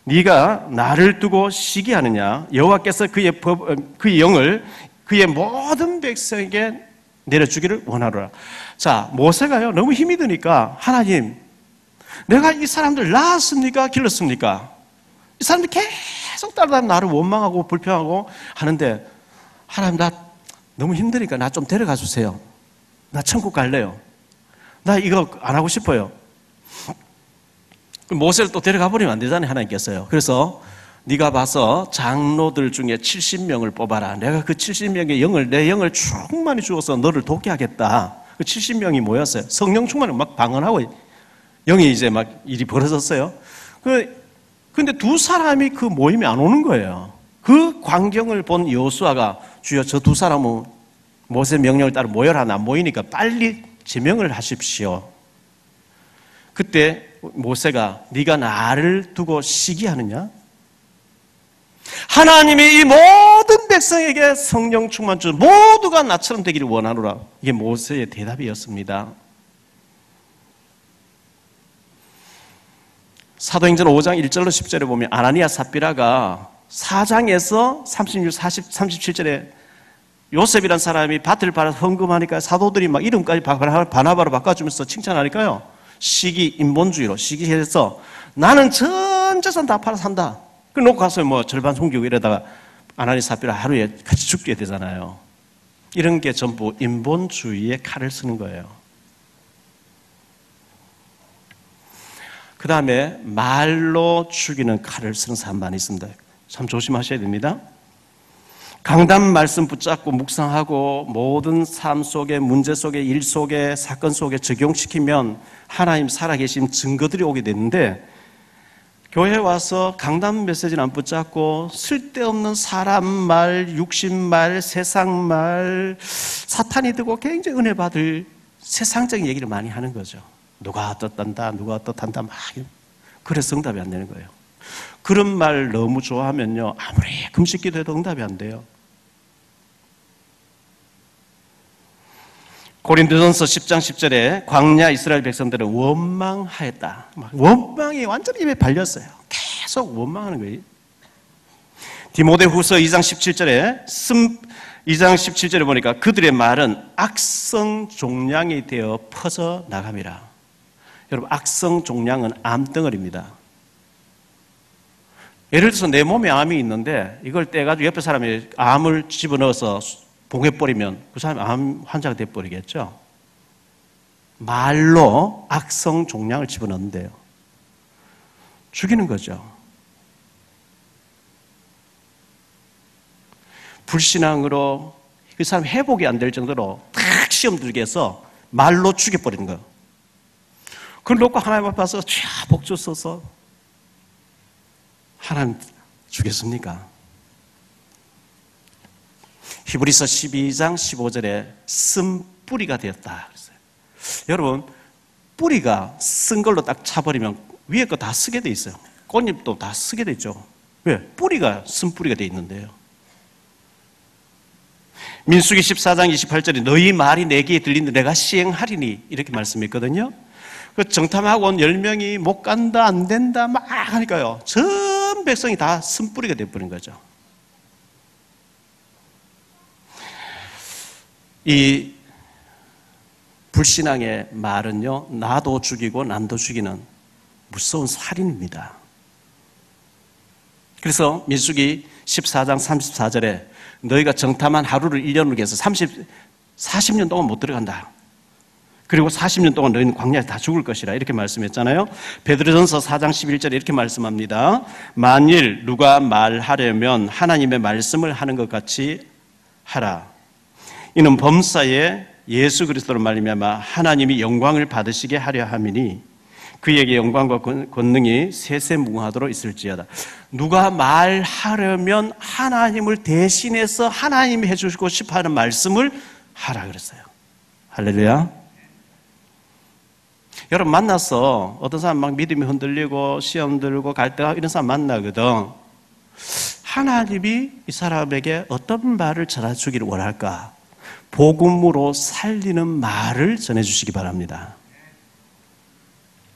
[SPEAKER 2] 네가 나를 두고 시기하느냐. 여호와께서 그의 영을 그의 모든 백성에게 내려주기를 원하노라. 자, 모세가요 너무 힘이 드니까 하나님, 내가 이 사람들 낳았습니까? 길렀습니까? 이 사람들 계속 따라다니면 나를 원망하고 불평하고 하는데, 하나님 나 너무 힘드니까 나 좀 데려가 주세요. 나 천국 갈래요. 나 이거 안 하고 싶어요. 모세를 또 데려가 버리면 안 되잖아요, 하나님께서요. 그래서 네가 봐서 장로들 중에 70명을 뽑아라. 내가 그 70명의 내 영을 충만히 주어서 너를 돕게 하겠다. 그 70명이 모였어요. 성령 충만을 막 방언하고 영이 이제 막 일이 벌어졌어요. 근데 두 사람이 그 모임에 안 오는 거예요. 그 광경을 본 여호수아가 주여 저 두 사람은 모세 명령을 따라 모여라. 안 모이니까 빨리 제명을 하십시오. 그때 모세가 네가 나를 두고 시기하느냐? 하나님이 이 모든 백성에게 성령 충만 주 모두가 나처럼 되기를 원하노라. 이게 모세의 대답이었습니다. 사도행전 5장 1절로 10절에 보면 아나니아 삽비라가 4장에서 36, 40, 37절에 요셉이란 사람이 밭을 팔아서 헌금하니까 사도들이 막 이름까지 바나바로 바꿔주면서 칭찬하니까요. 시기, 인본주의로 시기해서 나는 전 재산 다 팔아 산다. 그 놓고 가서 뭐 절반 숨기고 이러다가 아나니 삽비라 하루에 같이 죽게 되잖아요. 이런 게 전부 인본주의의 칼을 쓰는 거예요. 그 다음에 말로 죽이는 칼을 쓰는 사람 많이 있습니다. 참 조심하셔야 됩니다. 강단 말씀 붙잡고 묵상하고 모든 삶 속에 문제 속에 일 속에 사건 속에 적용시키면 하나님 살아계신 증거들이 오게 되는데, 교회 와서 강단 메시지는 안 붙잡고 쓸데없는 사람 말, 육신 말, 세상 말, 사탄이 되고 굉장히 은혜 받을 세상적인 얘기를 많이 하는 거죠. 누가 어떻단다, 누가 어떻단다 막. 그래서 응답이 안 되는 거예요. 그런 말 너무 좋아하면요, 아무리 금식기도 해도 응답이 안 돼요. 고린도전서 10장 10절에 광야 이스라엘 백성들은 원망하였다. 원망이 완전히 입에 발렸어요. 계속 원망하는 거예요. 디모데후서 2장 17절에 보니까 그들의 말은 악성 종량이 되어 퍼져 나감이라. 여러분, 악성 종량은 암덩어리입니다. 예를 들어서 내 몸에 암이 있는데 이걸 떼가지고 옆에 사람이 암을 집어넣어서 봉해버리면 그 사람이 암 환자가 돼버리겠죠. 말로 악성 종량을 집어넣는데요. 죽이는 거죠. 불신앙으로 그 사람 회복이 안 될 정도로 탁 시험 들게 해서 말로 죽여버리는 거예요. 그걸 놓고 하나님 앞에 와서 복 주소서. 하나님 주겠습니까? 히브리서 12장 15절에 쓴 뿌리가 되었다 그랬어요. 여러분, 뿌리가 쓴 걸로 딱 차버리면 위에 거 다 쓰게 돼 있어요. 꽃잎도 다 쓰게 돼 있죠. 왜? 뿌리가 쓴 뿌리가 돼 있는데요. 민수기 14장 28절에 너희 말이 내게 들린다 내가 시행하리니 이렇게 말씀했거든요. 그 정탐학원 10명이 못 간다 안 된다 막 하니까요, 전 백성이 다 쓴 뿌리가 돼버린 거죠. 이 불신앙의 말은요, 나도 죽이고 남도 죽이는 무서운 살인입니다. 그래서 민수기 14장 34절에 너희가 정탐한 하루를 1년으로 해서 40년 동안 못 들어간다. 그리고 40년 동안 너희는 광야에 다 죽을 것이라 이렇게 말씀했잖아요. 베드로전서 4장 11절에 이렇게 말씀합니다. 만일 누가 말하려면 하나님의 말씀을 하는 것 같이 하라. 이는 범사에 예수 그리스도로 말미암아 하나님이 영광을 받으시게 하려 함이니 그에게 영광과 권능이 세세무궁하도록 있을지어다. 누가 말하려면 하나님을 대신해서 하나님이 해주시고 싶어하는 말씀을 하라 그랬어요. 할렐루야. 여러분 만나서 어떤 사람 막 믿음이 흔들리고 시험 들고 갈등하고 이런 사람 만나거든. 하나님이 이 사람에게 어떤 말을 전해주기를 원할까? 복음으로 살리는 말을 전해주시기 바랍니다.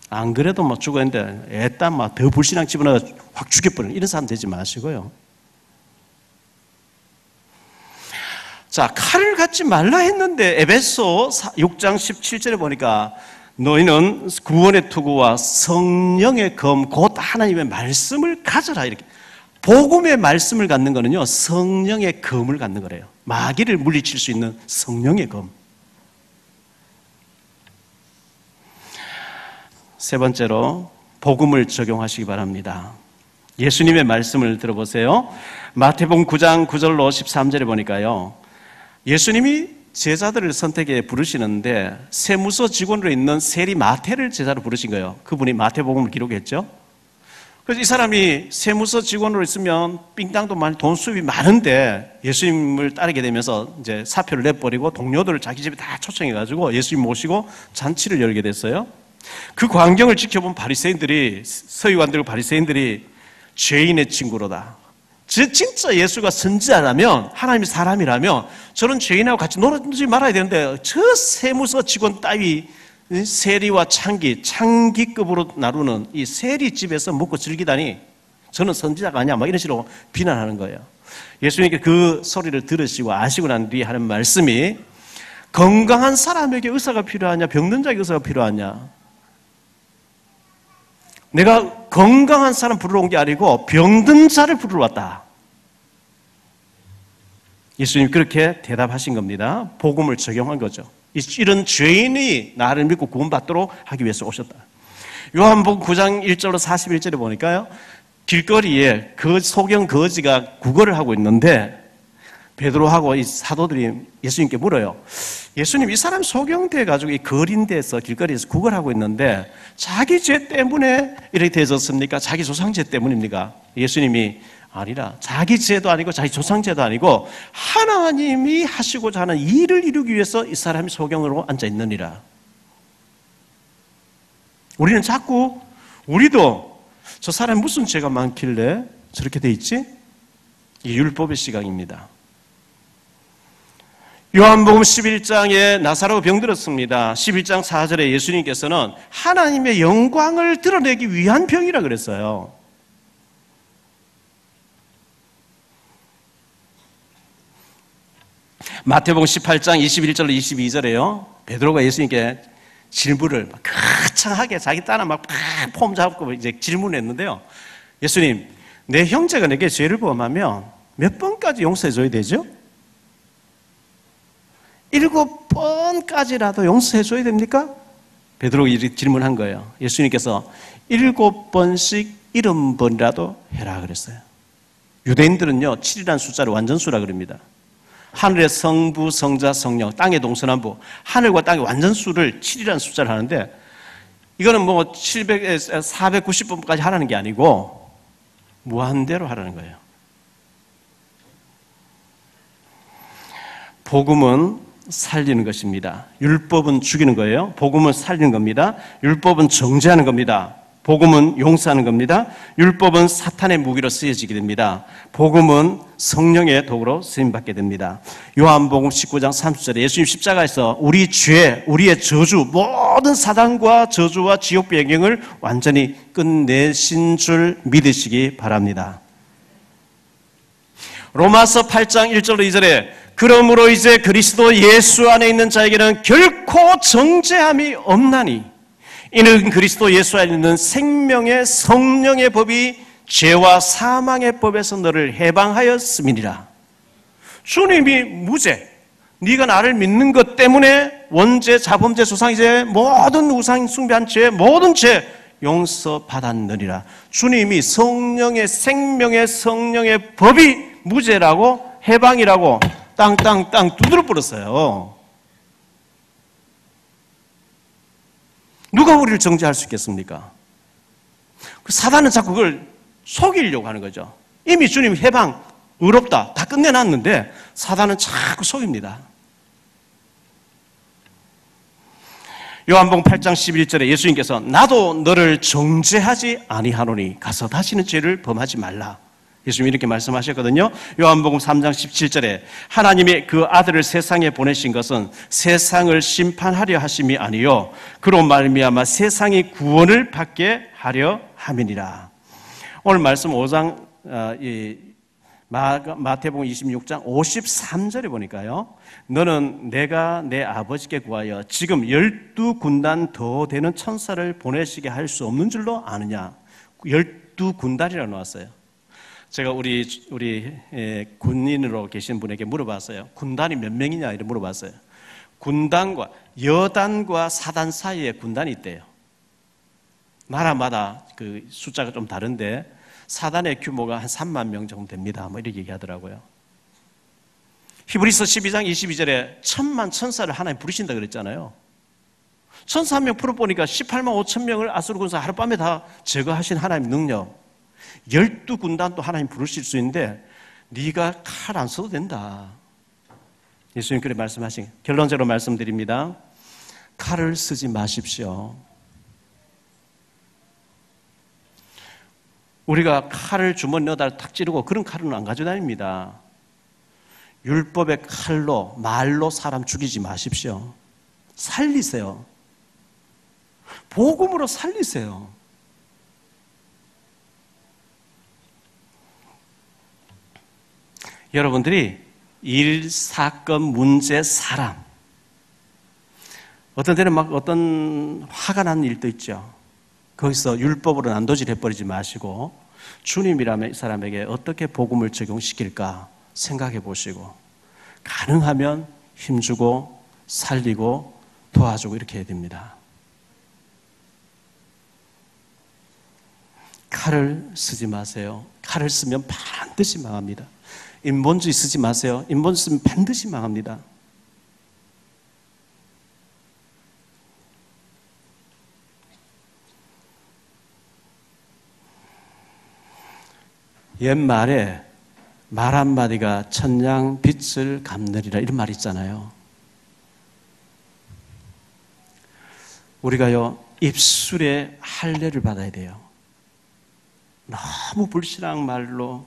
[SPEAKER 2] 안 그래도 막 죽었는데 애딴 막 더 불신앙 집어넣어 확 죽여버리는 이런 사람 되지 마시고요. 자, 칼을 갖지 말라 했는데 에베소 6장 17절에 보니까 너희는 구원의 투구와 성령의 검 곧 하나님의 말씀을 가져라 이렇게. 복음의 말씀을 갖는 거는요 성령의 검을 갖는 거래요. 마귀를 물리칠 수 있는 성령의 검. 세 번째로 복음을 적용하시기 바랍니다. 예수님의 말씀을 들어보세요. 마태복음 9장 9절로 13절에 보니까요 예수님이 제자들을 선택해 부르시는데 세무서 직원으로 있는 세리 마태를 제자로 부르신 거예요. 그분이 마태복음을 기록했죠. 그래서 이 사람이 세무서 직원으로 있으면 삥땅도 많이 돈 수입이 많은데 예수님을 따르게 되면서 이제 사표를 내버리고 동료들을 자기 집에 다 초청해가지고 예수님 모시고 잔치를 열게 됐어요. 그 광경을 지켜본 바리새인들이 서기관들과 바리새인들이 죄인의 친구로다. 진짜 예수가 선지자라면 하나님이 사람이라면 저런 죄인하고 같이 놀지 말아야 되는데 저 세무서 직원 따위 세리와 창기급으로 나누는 이 세리집에서 먹고 즐기다니 저는 선지자가 아니야 막 이런 식으로 비난하는 거예요. 예수님께 그 소리를 들으시고 아시고 난 뒤에 하는 말씀이 건강한 사람에게 의사가 필요하냐 병든 자에게 의사가 필요하냐. 내가 건강한 사람 부르러 온 게 아니고 병든 자를 부르러 왔다. 예수님이 그렇게 대답하신 겁니다. 복음을 적용한 거죠. 이런 죄인이 나를 믿고 구원받도록 하기 위해서 오셨다. 요한복음 9장 1절로 41절에 보니까요. 길거리에 그 소경 거지가 구걸을 하고 있는데 베드로하고 이 사도들이 예수님께 물어요. 예수님 이 사람 소경돼 가지고 이 거리인데서 길거리에서 구걸하고 있는데 자기 죄 때문에 이렇게 되졌습니까? 자기 조상죄 때문입니까? 예수님이 아니라 자기 죄도 아니고 자기 조상죄도 아니고 하나님이 하시고자 하는 일을 이루기 위해서 이 사람이 소경으로 앉아 있느니라. 우리는 자꾸 우리도 저 사람 무슨 죄가 많길래 저렇게 돼 있지? 이 율법의 시각입니다. 요한복음 11장에 나사로가 병들었습니다. 11장 4절에 예수님께서는 하나님의 영광을 드러내기 위한 병이라 그랬어요. 마태복음 18장 21절로 22절에요. 베드로가 예수님께 질문을 거창하게 자기 딴에 막 폼 잡고 이제 질문했는데요. 예수님, 내 형제가 내게 죄를 범하면 몇 번까지 용서해 줘야 되죠? 7번까지라도 용서해 줘야 됩니까? 베드로가 이렇게 질문한 거예요. 예수님께서 7번씩 70번이라도 해라 그랬어요. 유대인들은요 7이라는 숫자를 완전수라 그럽니다. 하늘의 성부, 성자, 성령, 땅의 동서남부, 하늘과 땅의 완전수를 7이라는 숫자를 하는데 이거는 뭐 490번까지 하라는 게 아니고 무한대로 하라는 거예요. 복음은 살리는 것입니다. 율법은 죽이는 거예요. 복음은 살리는 겁니다. 율법은 정죄하는 겁니다. 복음은 용서하는 겁니다. 율법은 사탄의 무기로 쓰여지게 됩니다. 복음은 성령의 도구로 쓰임받게 됩니다. 요한복음 19장 30절에 예수님 십자가에서 우리 죄, 우리의 저주, 모든 사단과 저주와 지옥 배경을 완전히 끝내신 줄 믿으시기 바랍니다. 로마서 8장 1절로 2절에 그러므로 이제 그리스도 예수 안에 있는 자에게는 결코 정죄함이 없나니 이는 그리스도 예수 안에 있는 생명의 성령의 법이 죄와 사망의 법에서 너를 해방하였음이니라. 주님이 무죄, 네가 나를 믿는 것 때문에 원죄, 자범죄, 조상죄, 모든 우상 숭배한 죄, 모든 죄 용서받았느니라. 주님이 성령의 생명의 성령의 법이 무죄라고 해방이라고 땅땅땅 두드려 버렸어요. 누가 우리를 정죄할 수 있겠습니까? 사단은 자꾸 그걸 속이려고 하는 거죠. 이미 주님 해방, 의롭다 다 끝내놨는데 사단은 자꾸 속입니다. 요한복음 8장 11절에 예수님께서 나도 너를 정죄하지 아니하노니 가서 다시는 죄를 범하지 말라. 예수님이 이렇게 말씀하셨거든요. 요한복음 3장 17절에 하나님의 그 아들을 세상에 보내신 것은 세상을 심판하려 하심이 아니요 그로 말미암아 세상이 구원을 받게 하려 함이니라. 오늘 말씀 5장 마태복음 26장 53절에 보니까요. 너는 내가 내 아버지께 구하여 지금 12군단 더 되는 천사를 보내시게 할 수 없는 줄로 아느냐. 12군단이라고 나왔어요. 제가 우리 군인으로 계신 분에게 물어봤어요. 군단이 몇 명이냐 이렇게 물어봤어요. 군단과 여단과 사단 사이에 군단이 있대요. 나라마다 그 숫자가 좀 다른데 사단의 규모가 한 3만 명 정도 됩니다. 뭐 이렇게 얘기하더라고요. 히브리서 12장 22절에 1000만 천사를 하나님 부르신다 그랬잖아요. 천사 한 명 풀어보니까 18만 5천 명을 아수르 군사 하룻밤에 다 제거하신 하나님 능력. 12군단도 하나님 부르실 수 있는데 네가 칼 안 써도 된다. 예수님 그렇게 말씀하신 결론적으로 말씀드립니다. 칼을 쓰지 마십시오. 우리가 칼을 주머니 넣어다 탁 찌르고 그런 칼은 안 가져다닙니다. 율법의 칼로 말로 사람 죽이지 마십시오. 살리세요. 복음으로 살리세요. 여러분들이 일, 사건, 문제, 사람 어떤 때는 막 어떤 화가 나는 일도 있죠. 거기서 율법으로 난도질 해버리지 마시고 주님이라면 이 사람에게 어떻게 복음을 적용시킬까 생각해 보시고 가능하면 힘주고 살리고 도와주고 이렇게 해야 됩니다. 칼을 쓰지 마세요. 칼을 쓰면 반드시 망합니다. 인본주의 쓰지 마세요. 인본주의 쓰면 반드시 망합니다. 옛말에 말 한마디가 천냥 빛을 갚느리라 이런 말이 있잖아요. 우리가요 입술에 할례를 받아야 돼요. 너무 불신앙 말로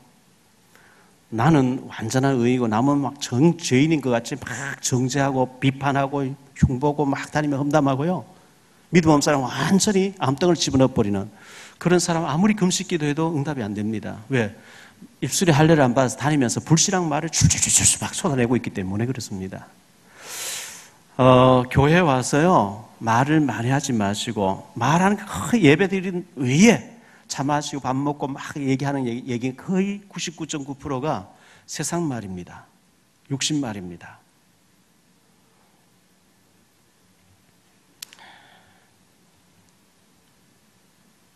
[SPEAKER 2] 나는 완전한 의이고 남은 막 죄인인 것 같이 막 정죄하고 비판하고 흉보고 막 다니며 험담하고요. 믿음 없는 사람 완전히 암덩을 집어넣어버리는 그런 사람 아무리 금식 기도해도 응답이 안 됩니다. 왜? 입술에 할례를 안 받아서 다니면서 불신앙 말을 줄줄줄줄 막 쏟아내고 있기 때문에 그렇습니다. 교회 와서요 말을 많이 하지 마시고 말하는 그 예배드린 외에 차 마시고 밥 먹고 막 얘기하는 얘기 거의 99.9%가 세상 말입니다. 육신 말입니다.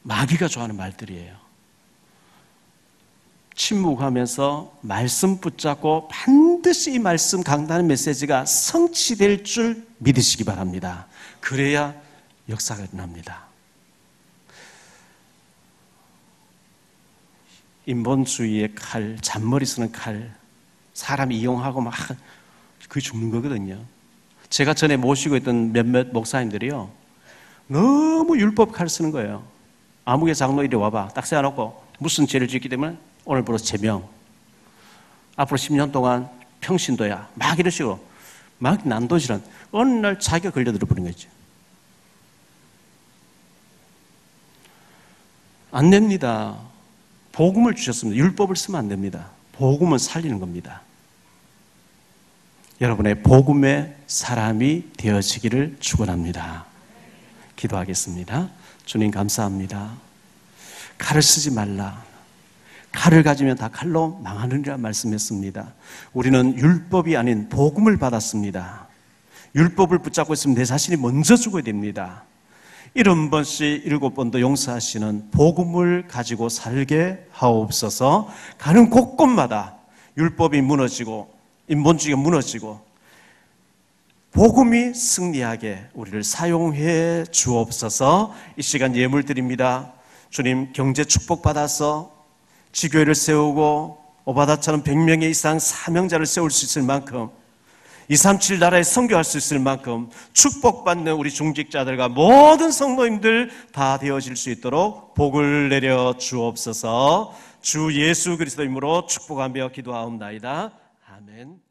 [SPEAKER 2] 마귀가 좋아하는 말들이에요. 침묵하면서 말씀 붙잡고 반드시 이 말씀 강단의 메시지가 성취될 줄 믿으시기 바랍니다. 그래야 역사가 일어납니다. 인본주의의 칼, 잔머리 쓰는 칼, 사람 이용하고 막 그게 죽는 거거든요. 제가 전에 모시고 있던 몇몇 목사님들이요. 너무 율법 칼 쓰는 거예요. 아무개 장로 이리 와봐. 딱 세워놓고 무슨 죄를 짓기 때문에 오늘부로 제명. 앞으로 10년 동안 평신도야. 막 이런 식으로. 막 난도질한. 어느 날 자기가 걸려들어 버린 거죠. 안 됩니다. 복음을 주셨습니다. 율법을 쓰면 안 됩니다. 복음은 살리는 겁니다. 여러분의 복음의 사람이 되어지기를 축원합니다. 기도하겠습니다. 주님 감사합니다. 칼을 쓰지 말라. 칼을 가지면 다 칼로 망하느니라 말씀했습니다. 우리는 율법이 아닌 복음을 받았습니다. 율법을 붙잡고 있으면 내 자신이 먼저 죽어야 됩니다. 70번씩 7번도 용서하시는 복음을 가지고 살게 하옵소서. 가는 곳곳마다 율법이 무너지고 인본주의가 무너지고 복음이 승리하게 우리를 사용해 주옵소서. 이 시간 예물 드립니다. 주님, 경제 축복받아서 지교회를 세우고 오바다처럼 100명의 이상 사명자를 세울 수 있을 만큼 237 나라에 선교할 수 있을 만큼 축복받는 우리 중직자들과 모든 성도님들 다 되어질 수 있도록 복을 내려 주옵소서. 주 예수 그리스도 이름으로 축복하며 기도하옵나이다. 아멘.